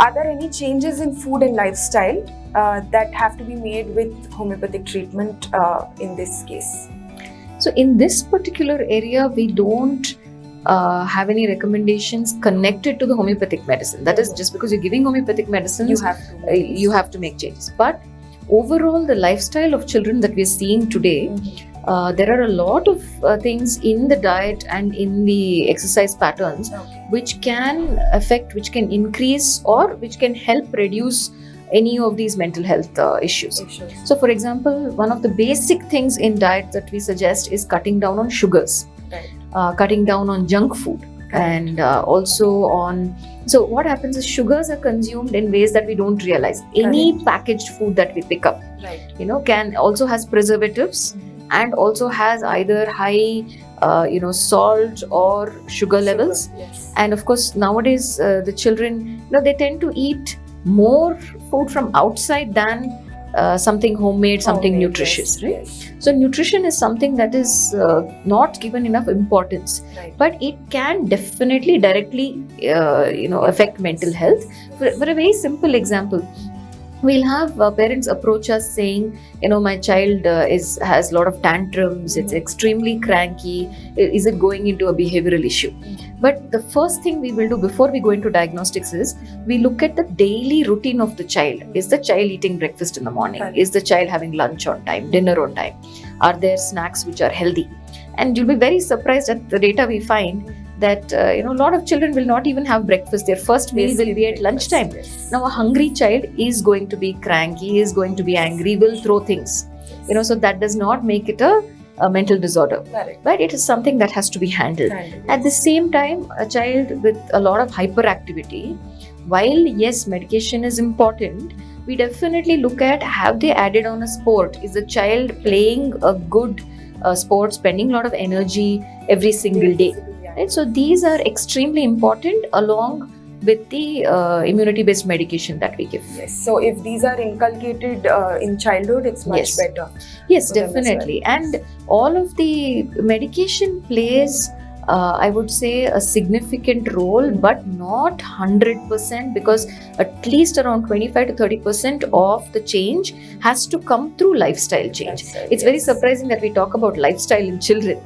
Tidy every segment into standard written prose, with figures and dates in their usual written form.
Are there any changes in food and lifestyle that have to be made with homeopathic treatment in this case? So in this particular area, we don't have any recommendations connected to the homeopathic medicine. That is, just because you're giving homeopathic medicines, you have to make changes. But overall, the lifestyle of children that we're seeing today, there are a lot of things in the diet and in the exercise patterns which can affect, which can increase, or which can help reduce any of these mental health issues. So for example, one of the basic things in diet that we suggest is cutting down on sugars, cutting down on junk food, and also on, so what happens is sugars are consumed in ways that we don't realize. Any packaged food that we pick up, can also has preservatives and also has either high salt or sugar levels. And of course nowadays the children, they tend to eat more food from outside than something homemade, something nutritious, right? So nutrition is something that is not given enough importance, but it can definitely directly affect mental health. For a very simple example, we'll have parents approach us saying, my child has a lot of tantrums, it's extremely cranky, is it going into a behavioral issue? But the first thing we will do before we go into diagnostics is, we look at the daily routine of the child. Is the child eating breakfast in the morning? Is the child having lunch on time, dinner on time? Are there snacks which are healthy? And you'll be very surprised at the data we find that a lot of children will not even have breakfast. Their first meal will be at lunchtime. Now a hungry child is going to be cranky, is going to be angry, will throw things. So that does not make it a mental disorder, but it is something that has to be handled. At the same time, a child with a lot of hyperactivity, while yes, medication is important, we definitely look at, have they added on a sport? Is the child playing a good sport, spending a lot of energy every single day? Right? So these are extremely important along with the immunity-based medication that we give. So if these are inculcated in childhood, it's much better. Yes, definitely. And all of the medication plays, I would say, a significant role, but not 100%, because at least around 25 to 30% of the change has to come through lifestyle change. It's very surprising that we talk about lifestyle in children,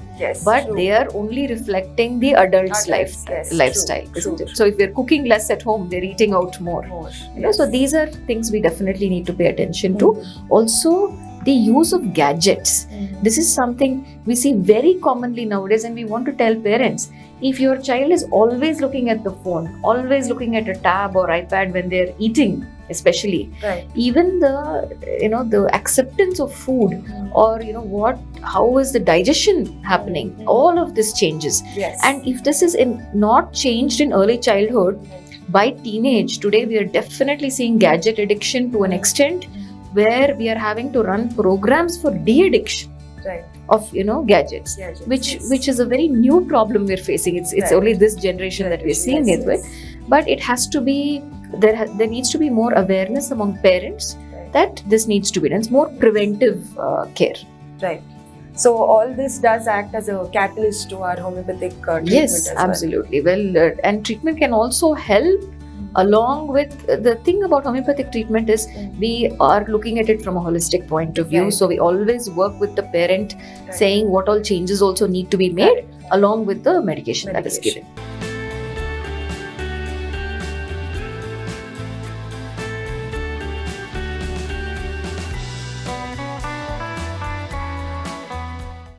but they are only reflecting the adult's lifestyle, isn't it? So if we're cooking less at home, they're eating out more. So these are things we definitely need to pay attention to. Also, the use of gadgets. This is something we see very commonly nowadays, and we want to tell parents, if your child is always looking at the phone, always looking at a tab or iPad when they're eating, especially, even the acceptance of food, or how is the digestion happening, all of this changes. And if this is not changed in early childhood, by teenage, today we are definitely seeing gadget addiction to an extent where we are having to run programs for de-addiction of gadgets, which is a very new problem we're facing. It's only this generation that we're seeing it with, but it has to be, there needs to be more awareness among parents that this needs to be done. It's more preventive care. So all this does act as a catalyst to our homeopathic treatment. Yes, absolutely. Well, and treatment can also help. Along with, the thing about homeopathic treatment is, we are looking at it from a holistic point of view. So we always work with the parent, saying what all changes also need to be made along with the medication that is given.